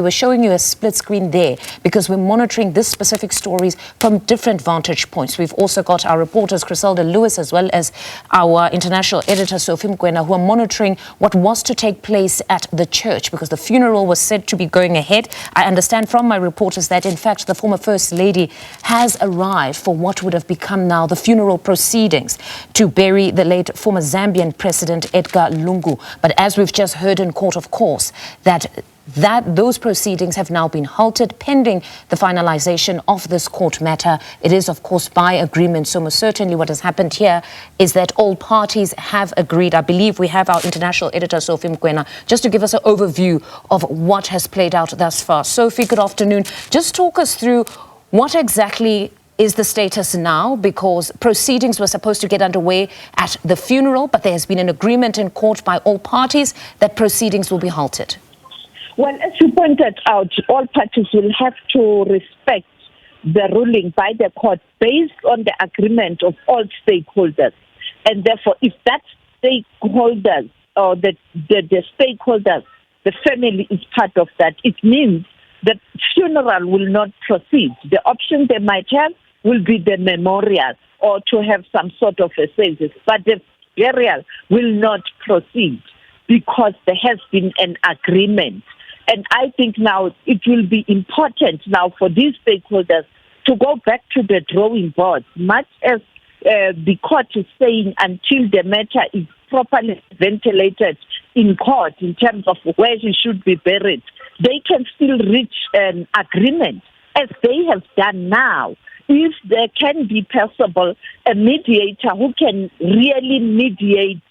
We're showing you a split screen there because we're monitoring this specific stories from different vantage points. We've also got our reporters, Griselda Lewis, as well as our international editor, Sophie, who are monitoring what was to take place at the church because the funeral was said to be going ahead. I understand from my reporters that, in fact, the former First Lady has arrived for what would have become now the funeral proceedings to bury the late former Zambian President Edgar Lungu. But as we've just heard in court, of course, that those proceedings have now been halted pending the finalization of this court matter. It is, of course, by agreement. So most certainly what has happened here is that all parties have agreed. I believe we have our international editor, Sophie, just to give us an overview of what has played out thus far. Sophie, good afternoon. Just talk us through what exactly is the status now, because proceedings were supposed to get underway at the funeral, but there has been an agreement in court by all parties that proceedings will be halted. Well, as you pointed out, all parties will have to respect the ruling by the court based on the agreement of all stakeholders. And therefore, if that stakeholders or the stakeholders, the family is part of that, it means the funeral will not proceed. The option they might have will be the memorial or to have some sort of a service, but the burial will not proceed because there has been an agreement. And I think now it will be important now for these stakeholders to go back to the drawing board, much as the court is saying until the matter is properly ventilated in court in terms of where he should be buried. They can still reach an agreement as they have done now. If there can be possible a mediator who can really mediate,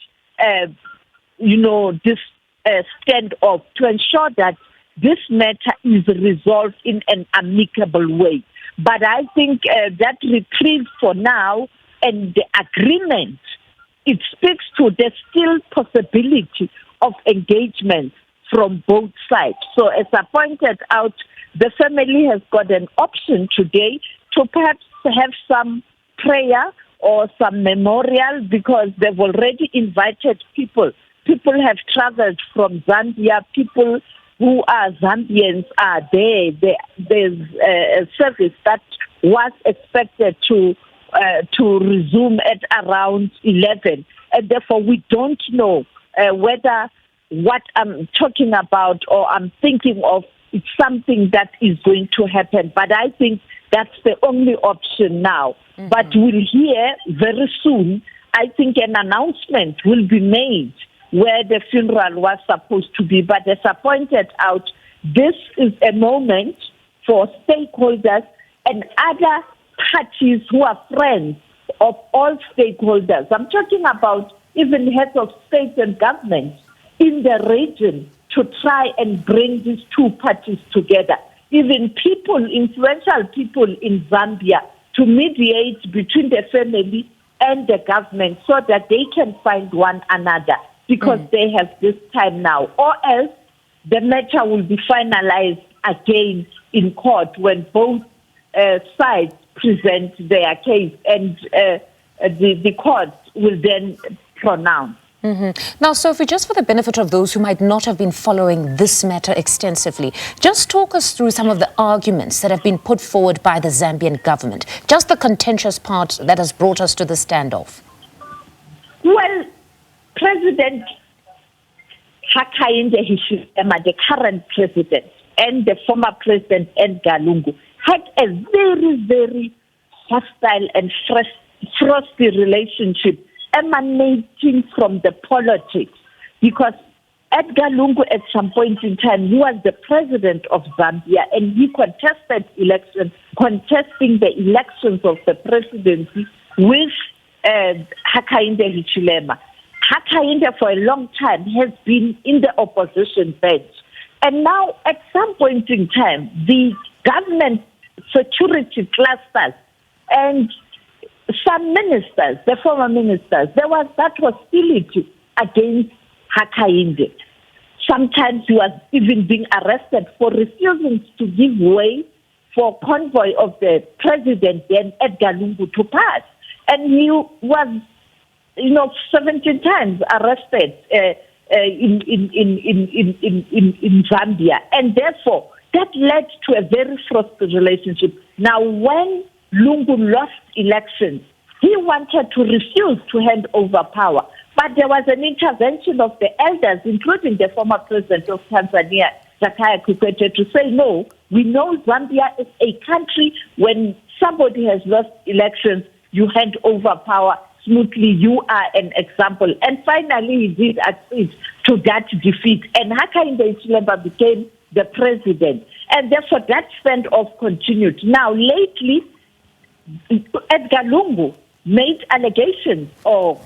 this standoff to ensure that this matter is resolved in an amicable way. But I think that reprieve for now and the agreement, it speaks to the still possibility of engagement from both sides. So as I pointed out, the family has got an option today to perhaps have some prayer or some memorial because they've already invited people. People have traveled from Zambia, people who are Zambians are there. There's a service that was expected to resume at around 11. And therefore, we don't know whether what I'm talking about or I'm thinking of is something that is going to happen. But I think that's the only option now. Mm-hmm. But we'll hear very soon, I think an announcement will be made where the funeral was supposed to be. But as I pointed out, this is a moment for stakeholders and other parties who are friends of all stakeholders. I'm talking about even heads of state and government in the region to try and bring these two parties together. Even people, influential people in Zambia, to mediate between the family and the government so that they can find one another. Because they have this time now, or else the matter will be finalized again in court when both sides present their case and the court will then pronounce. Mm-hmm. Now, Sophie, just for the benefit of those who might not have been following this matter extensively, just talk us through some of the arguments that have been put forward by the Zambian government, just the contentious part that has brought us to the standoff. Well, President the current president, and the former President Edgar Lungu had a very, very hostile and frosty relationship emanating from the politics. Because Edgar Lungu, at some point in time, he was the president of Zambia, and he contesting the elections of the presidency with Hakainde Hichilema. Hakainde for a long time has been in the opposition bench. And now, at some point in time, the government security clusters and some ministers, the former ministers, there was that hostility against Hakainde. Sometimes he was even being arrested for refusing to give way for convoy of the president, then Edgar Lungu, to pass. And he was 17 times arrested in Zambia, and therefore that led to a very frosty relationship. Now, when Lungu lost elections, he wanted to refuse to hand over power. But there was an intervention of the elders, including the former president of Tanzania, Jakaya Kikwete, to say, no, we know Zambia is a country. When somebody has lost elections, you hand over power smoothly. You are an example. And finally, he did accede to that defeat. And Hakainde Hichilema became the president. And therefore, that standoff continued. Now, lately, Edgar Lungu made allegations or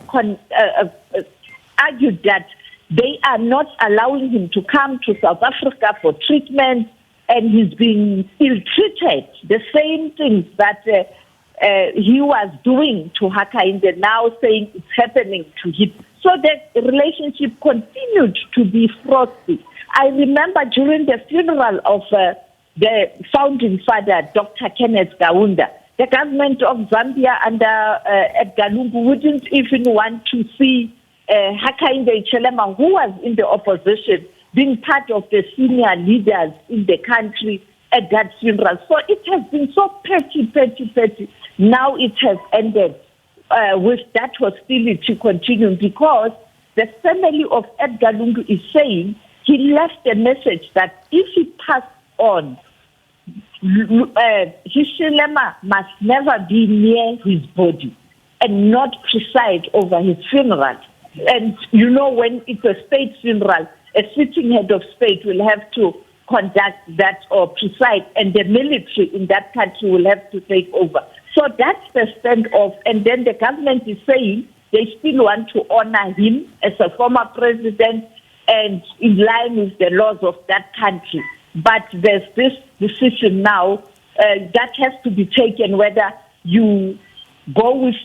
argued that they are not allowing him to come to South Africa for treatment, and he's being ill-treated. The same things that he was doing to Hakainde, now saying it's happening to him. So the relationship continued to be frosty. I remember during the funeral of the founding father, Dr. Kenneth Kaunda, the government of Zambia under Edgar Lungu wouldn't even want to see Hakainde Hichilema, who was in the opposition, being part of the senior leaders in the country at that funeral. So it has been so petty. Now it has ended with that hostility continuing, because the family of Edgar Lungu is saying he left a message that if he passed on, Hichilema must never be near his body and not preside over his funeral. And you know, when it's a state funeral, a sitting head of state will have to conduct that or preside, and the military in that country will have to take over. So that's the standoff. And then the government is saying they still want to honor him as a former president and in line with the laws of that country. But there's this decision now that has to be taken, whether you go with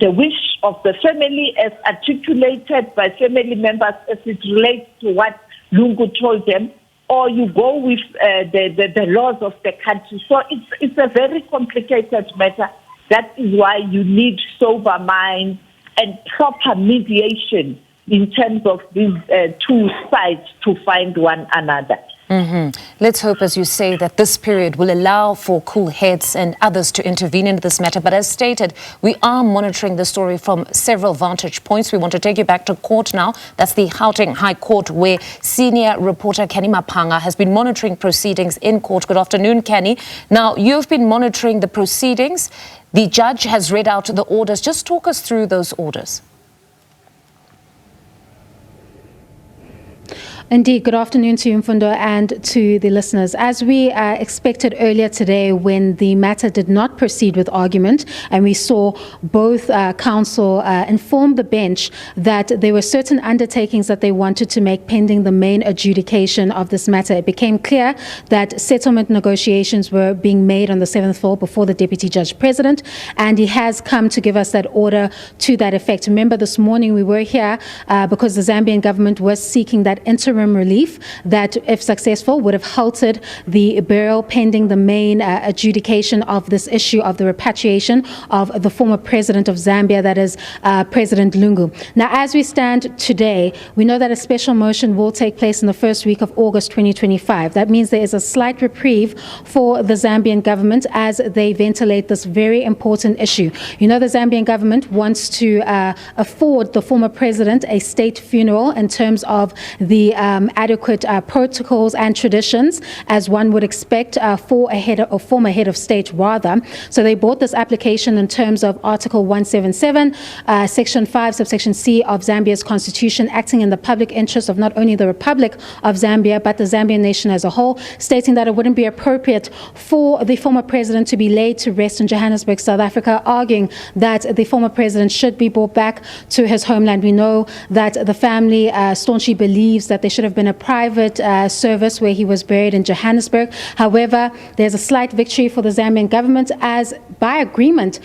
the wish of the family as articulated by family members as it relates to what Lungu told them, or you go with the laws of the country. So it's a very complicated matter. That is why you need sober mind and proper mediation in terms of these two sides to find one another. Let's hope, as you say, that this period will allow for cool heads and others to intervene in this matter. But as stated, we are monitoring the story from several vantage points. We want to take you back to court now. That's the Gauteng High Court, where senior reporter Kenny Mapanga has been monitoring proceedings in court. Good afternoon, Kenny. Now, you've been monitoring the proceedings. The judge has read out the orders. Just talk us through those orders. Indeed. Good afternoon to you, Mfundo, and to the listeners. As we expected earlier today, when the matter did not proceed with argument, and we saw both counsel inform the bench that there were certain undertakings that they wanted to make pending the main adjudication of this matter, it became clear that settlement negotiations were being made on the 7th floor before the Deputy Judge President, and he has come to give us that order to that effect. Remember, this morning we were here because the Zambian government was seeking that interim relief that, if successful, would have halted the burial pending the main adjudication of this issue of the repatriation of the former president of Zambia, that is President Lungu. Now, as we stand today, we know that a special motion will take place in the first week of August 2025. That means there is a slight reprieve for the Zambian government as they ventilate this very important issue. You know, the Zambian government wants to afford the former president a state funeral in terms of the adequate protocols and traditions, as one would expect for a former head of state, rather. So they brought this application in terms of Article 177, Section 5, subsection C of Zambia's constitution, acting in the public interest of not only the Republic of Zambia, but the Zambian nation as a whole, stating that it wouldn't be appropriate for the former president to be laid to rest in Johannesburg, South Africa, arguing that the former president should be brought back to his homeland. We know that the family staunchly believes that there should have been a private service where he was buried in Johannesburg. However, there's a slight victory for the Zambian government, as by agreement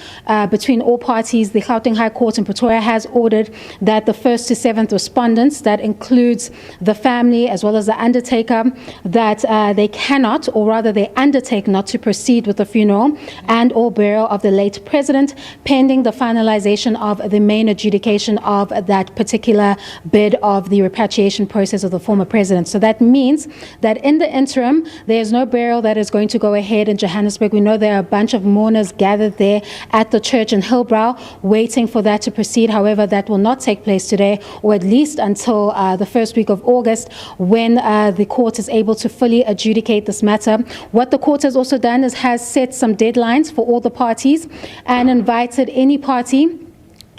between all parties, the Gauteng High Court in Pretoria has ordered that the 1st to 7th respondents, that includes the family as well as the undertaker, that they cannot, or rather they undertake not to proceed with the funeral and or burial of the late president, pending the finalization of the main adjudication of that particular bid of the repatriation process of the former president. So that means that in the interim, there's no burial that is going to go ahead in Johannesburg. We know there are a bunch of mourners gathered there at the church in Hillbrow, waiting for that to proceed. However, that will not take place today, or at least until the first week of August, when the court is able to fully adjudicate this matter. What the court has also done is has set some deadlines for all the parties and invited any party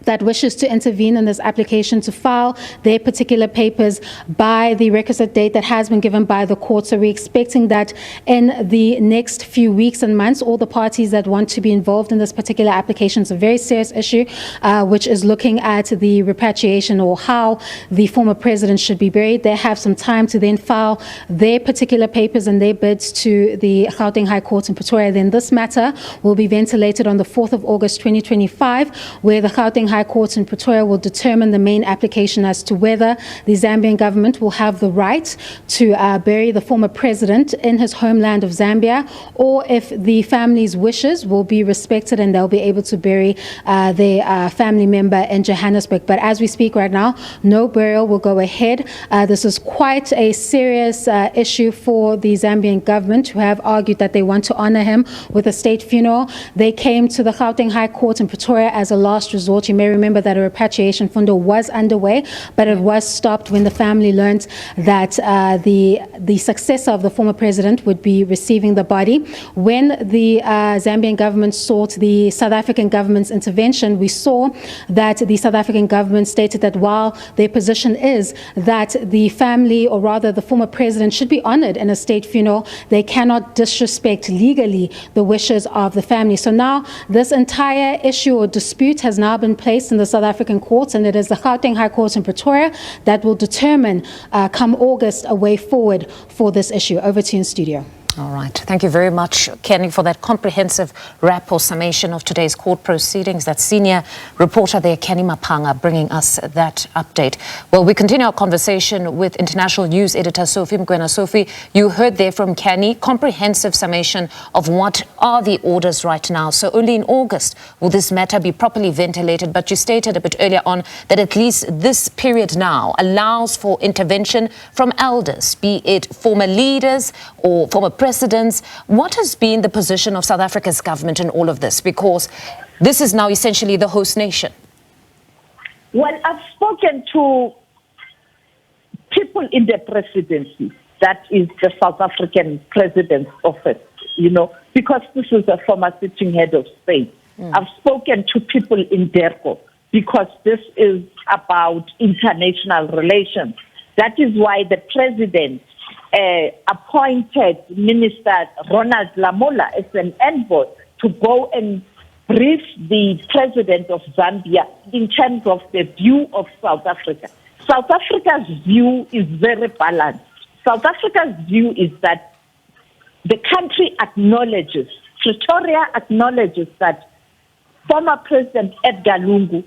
that wishes to intervene in this application to file their particular papers by the requisite date that has been given by the court. So we're expecting that in the next few weeks and months, all the parties that want to be involved in this particular application, it's a very serious issue, which is looking at the repatriation or how the former president should be buried. They have some time to then file their particular papers and their bids to the Gauteng High Court in Pretoria. Then this matter will be ventilated on the 4th of August 2025, where the Gauteng High Court in Pretoria will determine the main application as to whether the Zambian government will have the right to bury the former president in his homeland of Zambia, or if the family's wishes will be respected and they'll be able to bury their family member in Johannesburg. But as we speak right now, no burial will go ahead. This is quite a serious issue for the Zambian government, who have argued that they want to honor him with a state funeral. They came to the Gauteng High Court in Pretoria as a last resort. You may remember that a repatriation fundo was underway, but it was stopped when the family learned that the successor of the former president would be receiving the body. When the Zambian government sought the South African government's intervention, we saw that the South African government stated that while their position is that the family, or rather the former president, should be honored in a state funeral, they cannot disrespect legally the wishes of the family. So now this entire issue or dispute has now been placed in the South African courts, and it is the Gauteng High Court in Pretoria that will determine come August a way forward for this issue. Over to you in studio. All right. Thank you very much, Kenny, for that comprehensive wrap or summation of today's court proceedings. That senior reporter there, Kenny Mapanga, bringing us that update. Well, we continue our conversation with international news editor Sophie Mokoena. Sophie, you heard there from Kenny, comprehensive summation of what are the orders right now. So only in August will this matter be properly ventilated. But you stated a bit earlier on that at least this period now allows for intervention from elders, be it former leaders or former presidents. What has been the position of South Africa's government in all of this? Because this is now essentially the host nation. Well, I've spoken to people in the presidency, that is the South African president's office, because this is a former sitting head of state. I've spoken to people in DERCO because this is about international relations. That is why the president appointed Minister Ronald Lamola as an envoy to go and brief the president of Zambia in terms of the view of South Africa. South Africa's view is very balanced. South Africa's view is that the country acknowledges, Pretoria acknowledges that former President Edgar Lungu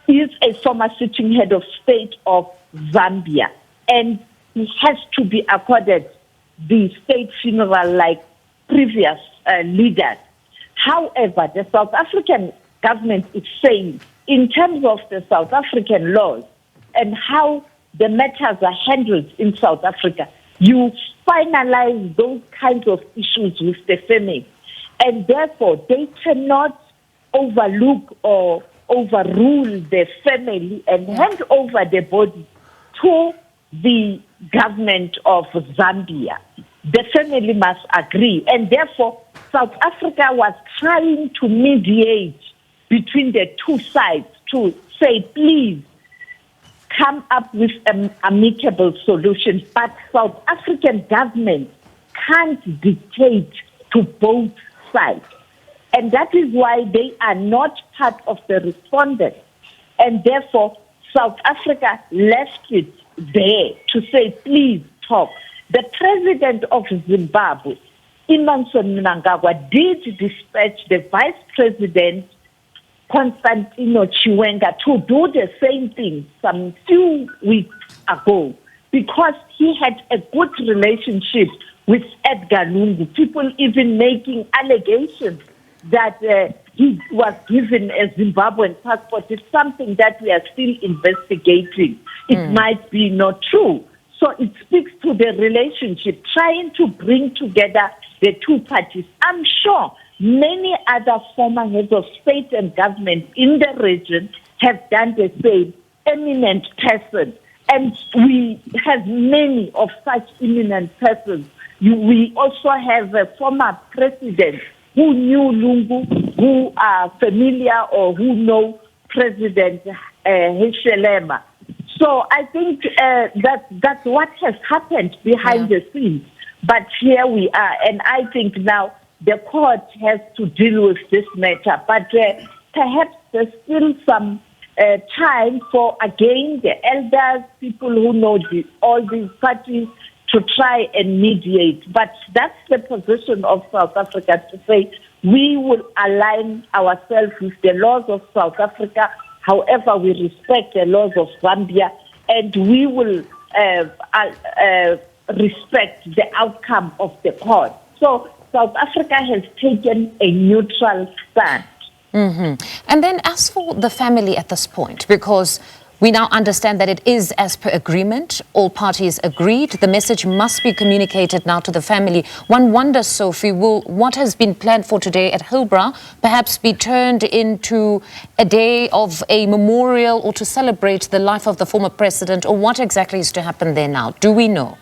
is a former sitting head of state of Zambia, and he has to be accorded the state funeral like previous leaders. However, the South African government is saying, in terms of the South African laws and how the matters are handled in South Africa, you finalize those kinds of issues with the family. And therefore, they cannot overlook or overrule the family and hand over the body to the government of Zambia. The family must agree, and therefore South Africa was trying to mediate between the two sides to say, please come up with an amicable solution. But South African government can't dictate to both sides, and that is why they are not part of the respondents, and therefore South Africa left it there to say, please talk. The president of Zimbabwe, Emmerson Mnangagwa, did dispatch the vice president, Constantino Chiwenga, to do the same thing some few weeks ago because he had a good relationship with Edgar Lungu. People even making allegations that he was given a Zimbabwean passport. It's something that we are still investigating. It might be not true. So it speaks to the relationship, trying to bring together the two parties. I'm sure many other former heads of state and government in the region have done the same, eminent persons. And we have many of such eminent persons. We also have a former president who knew Lungu, who are familiar or who know President Hishelema. So I think that's what has happened behind the scenes. But here we are, and I think now the court has to deal with this matter. But perhaps there's still some time for, again, the elders, people who know all these parties, to try and mediate. But that's the position of South Africa, to say we will align ourselves with the laws of South Africa. However, we respect the laws of Zambia, and we will respect the outcome of the court. So South Africa has taken a neutral stand. And then as for the family at this point, because we now understand that it is as per agreement, all parties agreed, the message must be communicated now to the family. One wonders, Sophie, will what has been planned for today at Hillbrow perhaps be turned into a day of a memorial or to celebrate the life of the former president, or what exactly is to happen there now? Do we know?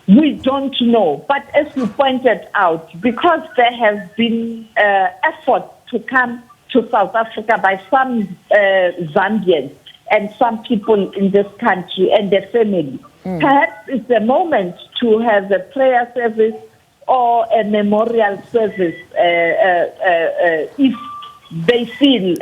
We don't know, but as you pointed out, because there has been effort to come to South Africa by some Zambians and some people in this country and their family, perhaps it's a moment to have a prayer service or a memorial service if they feel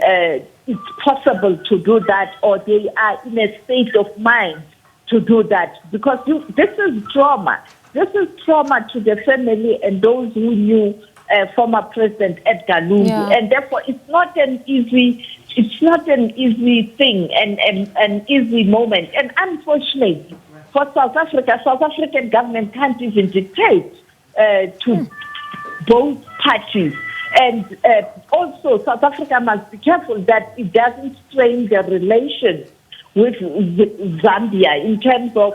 it's possible to do that, or they are in a state of mind to do that, because this is trauma. This is trauma to the family and those who knew former President Edgar Lungu, and therefore it's not an easy thing and an easy moment. And unfortunately for South Africa, South African government can't even dictate to both parties. And also South Africa must be careful that it doesn't strain the relations with Zambia in terms of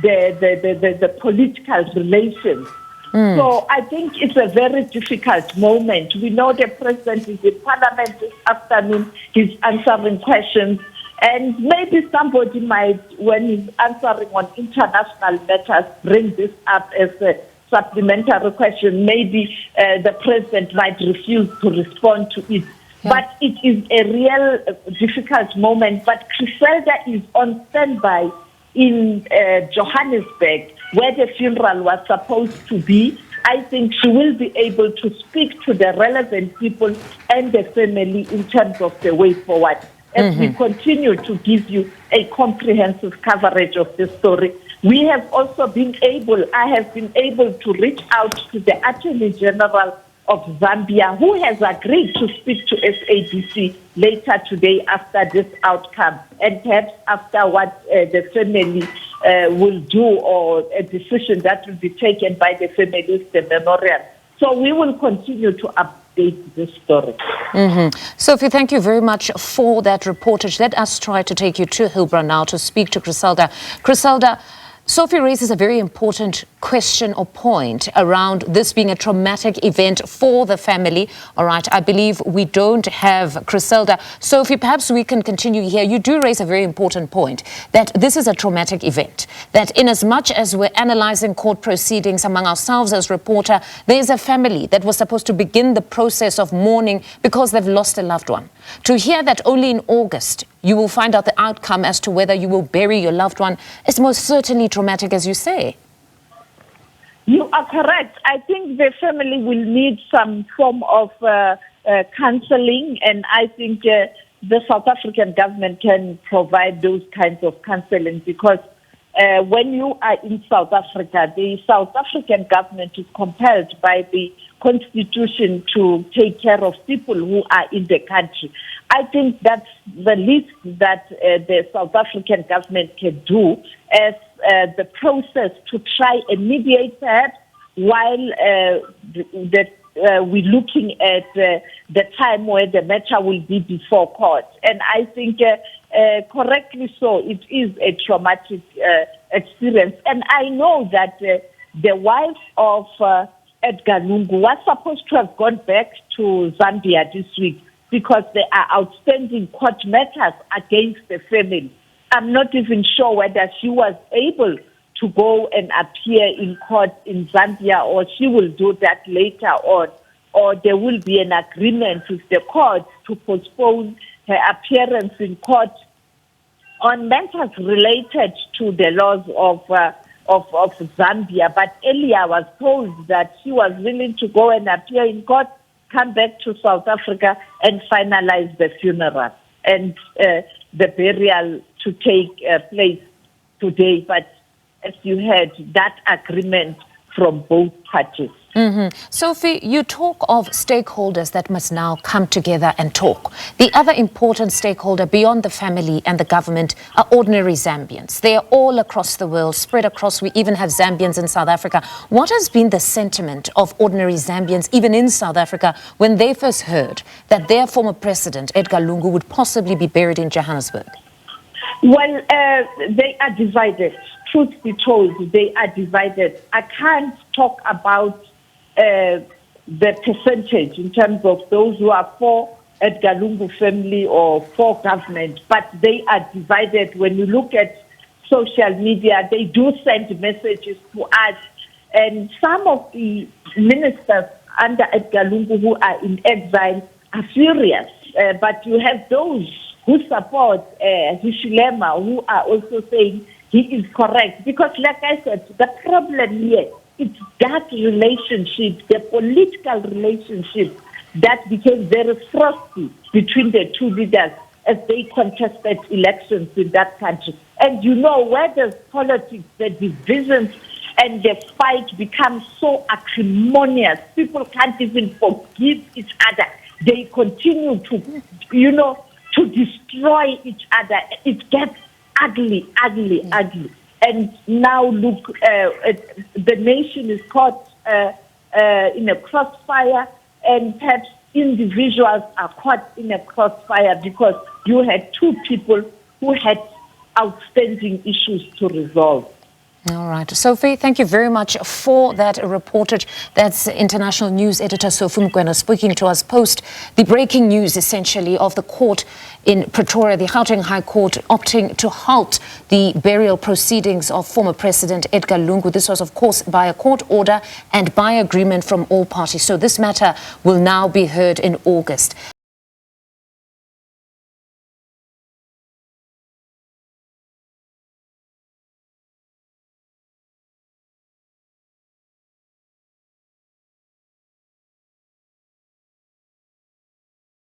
the political relations. So I think it's a very difficult moment. We know the president is in parliament this afternoon. He's answering questions. And maybe somebody might, when he's answering on international matters, bring this up as a supplementary question. Maybe the president might refuse to respond to it. But it is a real difficult moment. But Griselda is on standby in Johannesburg, where the funeral was supposed to be. I think she will be able to speak to the relevant people and the family in terms of the way forward. As we continue to give you a comprehensive coverage of this story, we have also I have been able to reach out to the Attorney General of Zambia, who has agreed to speak to SABC later today after this outcome, and perhaps after what the family will do, or a decision that will be taken by the family, the memorial. So we will continue to update this story. Sophie, thank you very much for that reportage. Let us try to take you to Hillbrow now to speak to Griselda. Griselda, Sophie raises a very important question or point around this being a traumatic event for the family. All right, I believe we don't have Griselda. Sophie, perhaps we can continue here. You do raise a very important point that this is a traumatic event, that in as much as we're analyzing court proceedings among ourselves as reporter, there's a family that was supposed to begin the process of mourning because they've lost a loved one. To hear that only in August you will find out the outcome as to whether you will bury your loved one is most certainly traumatic, as you say. You are correct. I think the family will need some form of counseling, and I think the South African government can provide those kinds of counseling, because when you are in South Africa, the South African government is compelled by the Constitution to take care of people who are in the country. I think that's the least that the South African government can do as the process to try and mediate, perhaps, while the we're looking at the time where the matter will be before court. And I think correctly so, it is a traumatic experience. And I know that the wife of Edgar Lungu was supposed to have gone back to Zambia this week because there are outstanding court matters against the family. I'm not even sure whether she was able to go and appear in court in Zambia, or she will do that later on, or there will be an agreement with the court to postpone her appearance in court on matters related to the laws of Zambia. But earlier I was told that she was willing to go and appear in court, come back to South Africa and finalize the funeral and the burial to take place today. But as you heard, that agreement from both parties. Sophie, you talk of stakeholders that must now come together and talk. The other important stakeholder beyond the family and the government are ordinary Zambians. They are all across the world, spread across. We even have Zambians in South Africa. What has been the sentiment of ordinary Zambians, even in South Africa, when they first heard that their former president, Edgar Lungu, would possibly be buried in Johannesburg? Well, they are divided. Truth be told, they are divided. I can't talk about the percentage in terms of those who are for Edgar Lungu family or for government, but they are divided. When you look at social media, they do send messages to us, and some of the ministers under Edgar Lungu who are in exile are furious, but you have those who support Hishilema who are also saying he is correct. Because like I said, the problem here, it's that relationship, the political relationship that became very frosty between the two leaders as they contested elections in that country. And you know, where there's politics, the divisions and the fight become so acrimonious, people can't even forgive each other. They continue to, to destroy each other. It gets ugly. And now look, the nation is caught in a crossfire, and perhaps individuals are caught in a crossfire because you had two people who had outstanding issues to resolve. All right. Sophie, thank you very much for that reportage. That's international news editor Sophie Mokoena speaking to us post the breaking news, essentially, of the court in Pretoria, the Gauteng High Court, opting to halt the burial proceedings of former President Edgar Lungu. This was, of course, by a court order and by agreement from all parties. So this matter will now be heard in August.